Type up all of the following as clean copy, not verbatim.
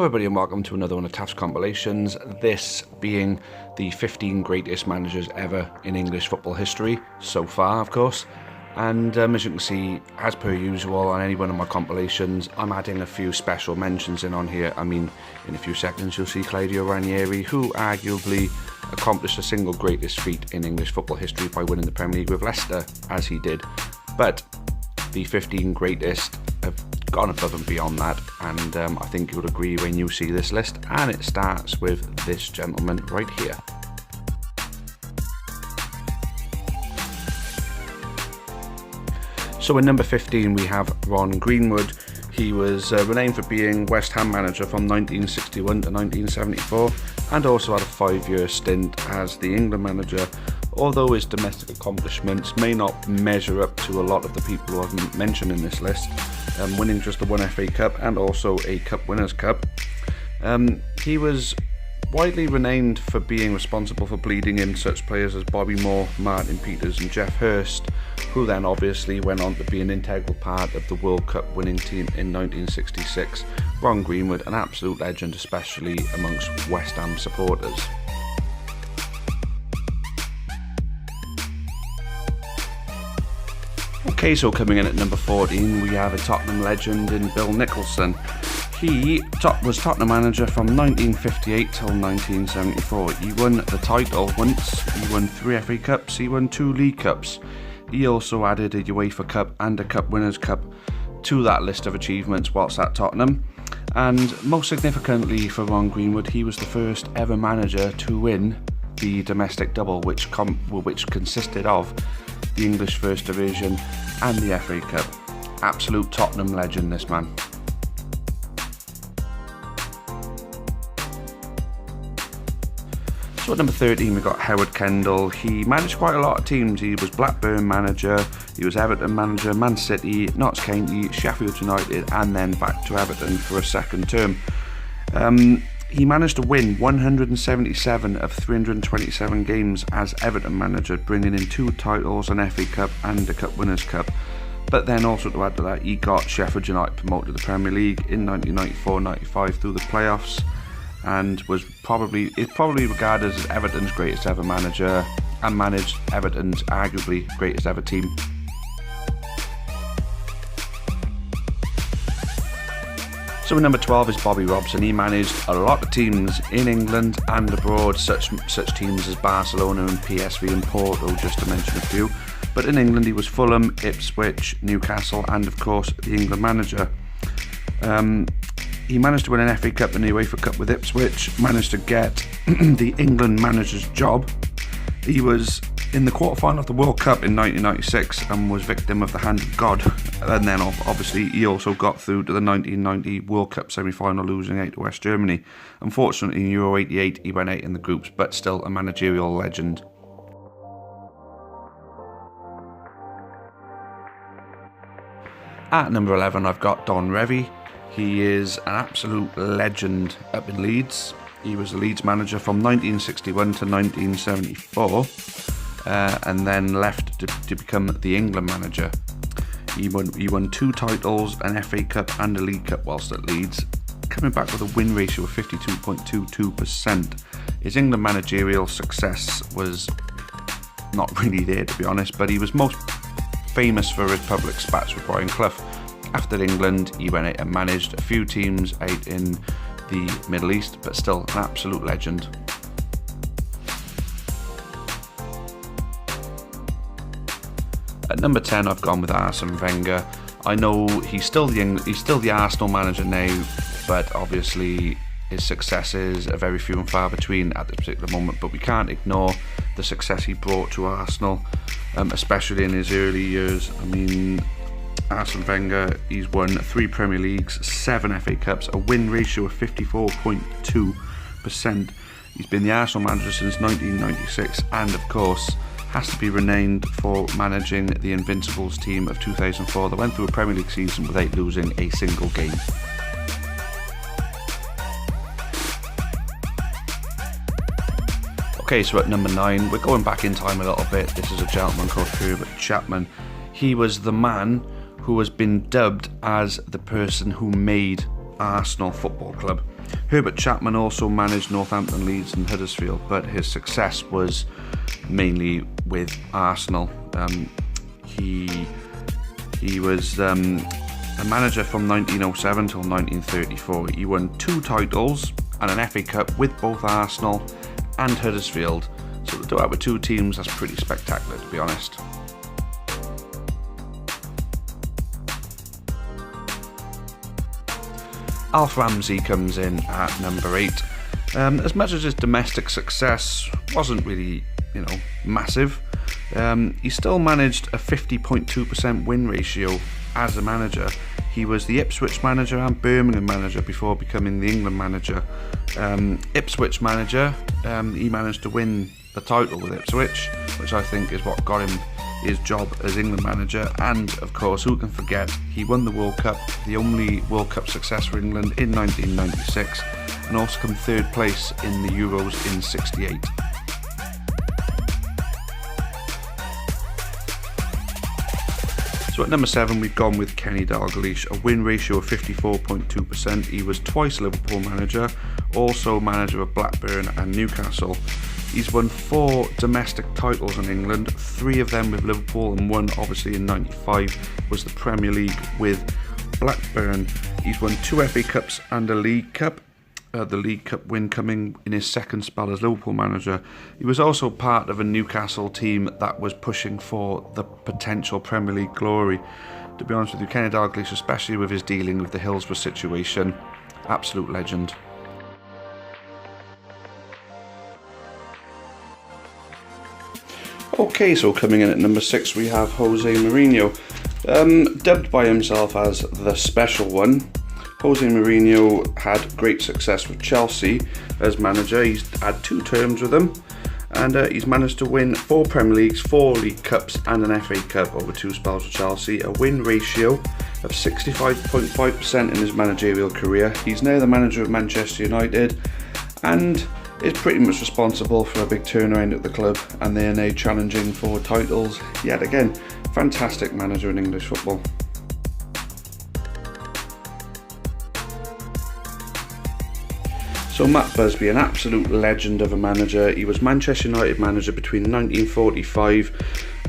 Hello everybody and welcome to another one of Taft's compilations, this being the 15 greatest managers ever in English football history, so far of course. And as you can see, as per usual on any one of my compilations, I'm adding a few special mentions in on here. I mean, in a few seconds you'll see Claudio Ranieri, who arguably accomplished the single greatest feat in English football history by winning the Premier League with Leicester, as he did. But the 15 greatest have gone above and beyond that, and I think you'll agree when you see this list, and it starts with this gentleman right here. So in number 15 we have Ron Greenwood. He was renowned for being West Ham manager from 1961 to 1974 and also had a 5-year stint as the England manager, although his domestic accomplishments may not measure up to a lot of the people who I've mentioned in this list, winning just the one FA Cup and also a Cup Winners' Cup. He was widely renowned for being responsible for bleeding in such players as Bobby Moore, Martin Peters and Geoff Hurst, who then obviously went on to be an integral part of the World Cup winning team in 1966. Ron Greenwood, an absolute legend, especially amongst West Ham supporters. Okay, so coming in at number 14 we have a Tottenham legend in Bill Nicholson. He was Tottenham manager from 1958 till 1974. He won the title once, he won 3 FA Cups, he won 2 League Cups. He also added a UEFA Cup and a Cup Winners' Cup to that list of achievements whilst at Tottenham. And most significantly for Ron Greenwood, he was the first ever manager to win the domestic double, which consisted of the English First Division and the FA Cup. Absolute Tottenham legend, this man. So at number 13 we got Howard Kendall. He managed quite a lot of teams. He was Blackburn manager, he was Everton manager, Man City, Notts County, Sheffield United and then back to Everton for a second term. He managed to win 177 of 327 games as Everton manager, bringing in 2 titles, an FA Cup and a Cup Winners' Cup. But then also to add to that, he got Sheffield United promoted to the Premier League in 1994-95 through the playoffs, and is probably regarded as Everton's greatest ever manager and managed Everton's arguably greatest ever team. So number 12 is Bobby Robson. He managed a lot of teams in England and abroad, such teams as Barcelona and PSV and Porto, just to mention a few. But in England he was Fulham, Ipswich, Newcastle and of course the England manager. He managed to win an FA Cup and a UEFA Cup with Ipswich, managed to get the England manager's job. He was in the quarterfinal of the World Cup in 1996 and was victim of the hand of God. And then obviously he also got through to the 1990 World Cup semi-final, losing 8 to West Germany. Unfortunately in Euro 88 he went 8 in the groups, but still a managerial legend. At number 11 I've got Don Revie. He is an absolute legend up in Leeds. He was the Leeds manager from 1961 to 1974 and then left to become the England manager. He won 2 titles, an FA Cup and a League Cup whilst at Leeds, coming back with a win ratio of 52.22%. His England managerial success was not really there, to be honest, but he was most famous for his public spats with Brian Clough. After England, he went out and managed a few teams out in the Middle East, but still an absolute legend. At number 10, I've gone with Arsene Wenger. I know he's still the Arsenal manager now, but obviously his successes are very few and far between at this particular moment. But we can't ignore the success he brought to Arsenal, especially in his early years. I mean, Arsene Wenger, he's won 3 Premier Leagues, 7 FA Cups, a win ratio of 54.2%. He's been the Arsenal manager since 1996 and of course has to be renowned for managing the Invincibles team of 2004 that went through a Premier League season without losing a single game. Okay, so at number 9, we're going back in time a little bit. This is a gentleman called Herbert Chapman. He was the man who has been dubbed as the person who made Arsenal Football Club. Herbert Chapman also managed Northampton, Leeds and Huddersfield, but his success was mainly with Arsenal. He was a manager from 1907 till 1934. He won 2 titles and an FA Cup with both Arsenal and Huddersfield. So to do that with 2 teams, that's pretty spectacular, to be honest. Alf Ramsey comes in at number 8. As much as his domestic success wasn't really, massive, he still managed a 50.2% win ratio as a manager. He was the Ipswich manager and Birmingham manager before becoming the England manager. Ipswich manager, he managed to win the title with Ipswich, which I think is what got him his job as England manager. And of course, who can forget, he won the World Cup, the only World Cup success for England, in 1996, and also come 3rd place in the Euros in 68. So at number 7, we've gone with Kenny Dalglish, a win ratio of 54.2%. He was twice Liverpool manager, also manager of Blackburn and Newcastle. He's won 4 domestic titles in England, 3 of them with Liverpool, and 1 obviously in 95 was the Premier League with Blackburn. He's won 2 FA Cups and a League Cup. The League Cup win coming in his second spell as Liverpool manager. He was also part of a Newcastle team that was pushing for the potential Premier League glory. To be honest with you, Kenny Dalglish, especially with his dealing with the Hillsborough situation, absolute legend. Okay, so coming in at number 6, we have Jose Mourinho, dubbed by himself as the Special One. Jose Mourinho had great success with Chelsea as manager. He's had 2 terms with them, and he's managed to win 4 Premier Leagues, 4 League Cups and an FA Cup over 2 spells with Chelsea. A win ratio of 65.5% in his managerial career. He's now the manager of Manchester United and is pretty much responsible for a big turnaround at the club, and they're now challenging for titles yet again. Fantastic manager in English football. So Matt Busby, an absolute legend of a manager. He was Manchester United manager between 1945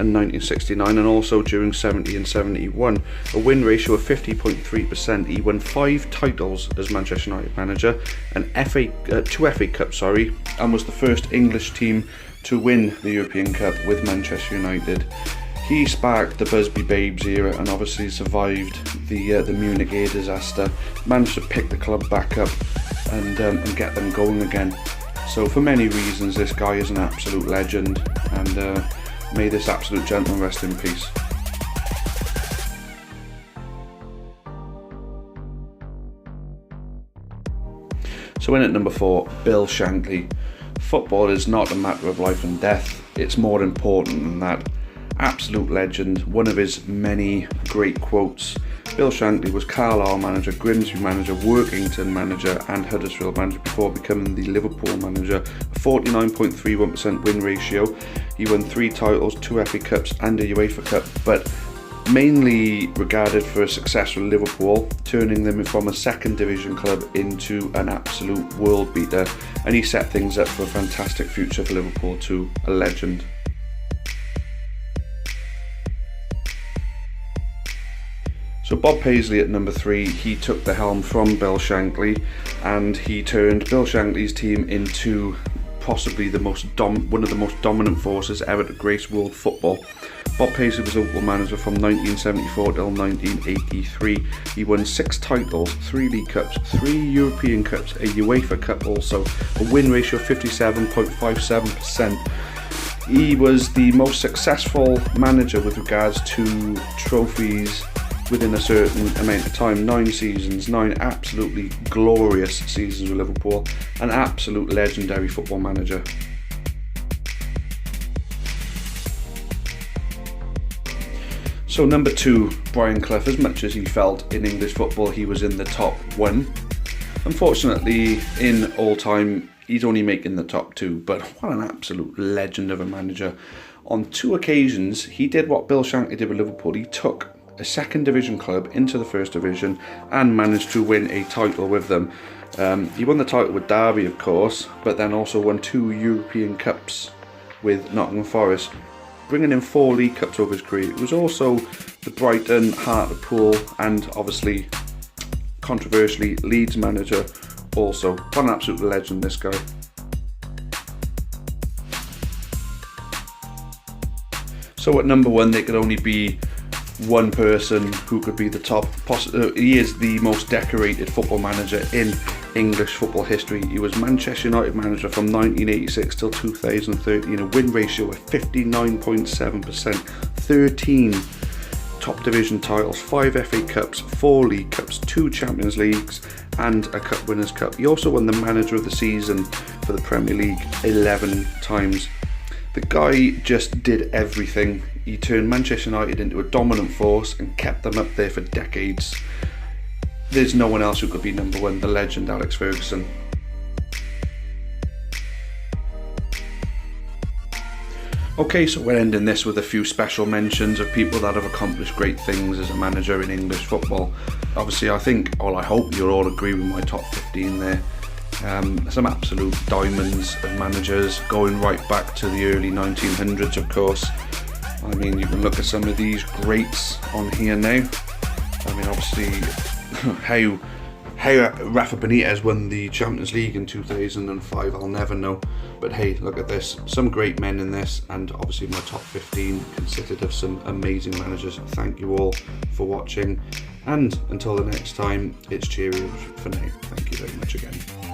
and 1969, and also during 70 and 71. A win ratio of 50.3%. He won 5 titles as Manchester United manager, and 2 FA Cups, and was the first English team to win the European Cup with Manchester United. He sparked the Busby Babes era and obviously survived the Munich air disaster. Managed to pick the club back up and get them going again. So for many reasons, this guy is an absolute legend, and may this absolute gentleman rest in peace. So in at number 4, Bill Shankly. Football is not a matter of life and death. It's more important than that. Absolute legend, one of his many great quotes. Bill Shankly was Carlisle manager, Grimsby manager, Workington manager and Huddersfield manager before becoming the Liverpool manager. A 49.31% win ratio. He won 3 titles, 2 FA Cups and a UEFA Cup, but mainly regarded for a success with Liverpool, turning them from a 2nd division club into an absolute world beater, and he set things up for a fantastic future for Liverpool too. A legend. So Bob Paisley at number 3, he took the helm from Bill Shankly, and he turned Bill Shankly's team into possibly one of the most dominant forces ever to grace world football. Bob Paisley was Liverpool manager from 1974 till 1983. He won 6 titles, 3 League Cups, 3 European Cups, a UEFA Cup also, a win ratio of 57.57%. He was the most successful manager with regards to trophies within a certain amount of time. 9 seasons, 9 absolutely glorious seasons with Liverpool. An absolute legendary football manager. So number 2, Brian Clough. As much as he felt in English football he was in the top 1, unfortunately in all time he's only making the top 2, but what an absolute legend of a manager. On 2 occasions he did what Bill Shankly did with Liverpool. He took a 2nd division club into the 1st division and managed to win a title with them. He won the title with Derby, of course, but then also won 2 European Cups with Nottingham Forest, bringing in 4 League Cups over his career. He was also the Brighton, Hartlepool, and obviously, controversially, Leeds manager also. What an absolute legend, this guy. So at number 1, there could only be one person who could be the top. He is the most decorated football manager in English football history. He was Manchester United manager from 1986 till 2013, a win ratio of 59.7%, 13 top division titles, 5 FA Cups, 4 League Cups, 2 Champions Leagues and a Cup Winners' Cup. He also won the Manager of the Season for the Premier League 11 times. The guy just did everything. He turned Manchester United into a dominant force and kept them up there for decades. There's no one else who could be number 1, the legend Alex Ferguson. Okay, so we're ending this with a few special mentions of people that have accomplished great things as a manager in English football. Obviously, I hope you'll all agree with my top 15 there. Some absolute diamonds of managers, going right back to the early 1900s, of course. I mean, you can look at some of these greats on here now. I mean, obviously, how Rafa Benitez won the Champions League in 2005, I'll never know. But hey, look at this. Some great men in this, and obviously my top 15 consisted of some amazing managers. Thank you all for watching. And until the next time, it's cheerio for now. Thank you very much again.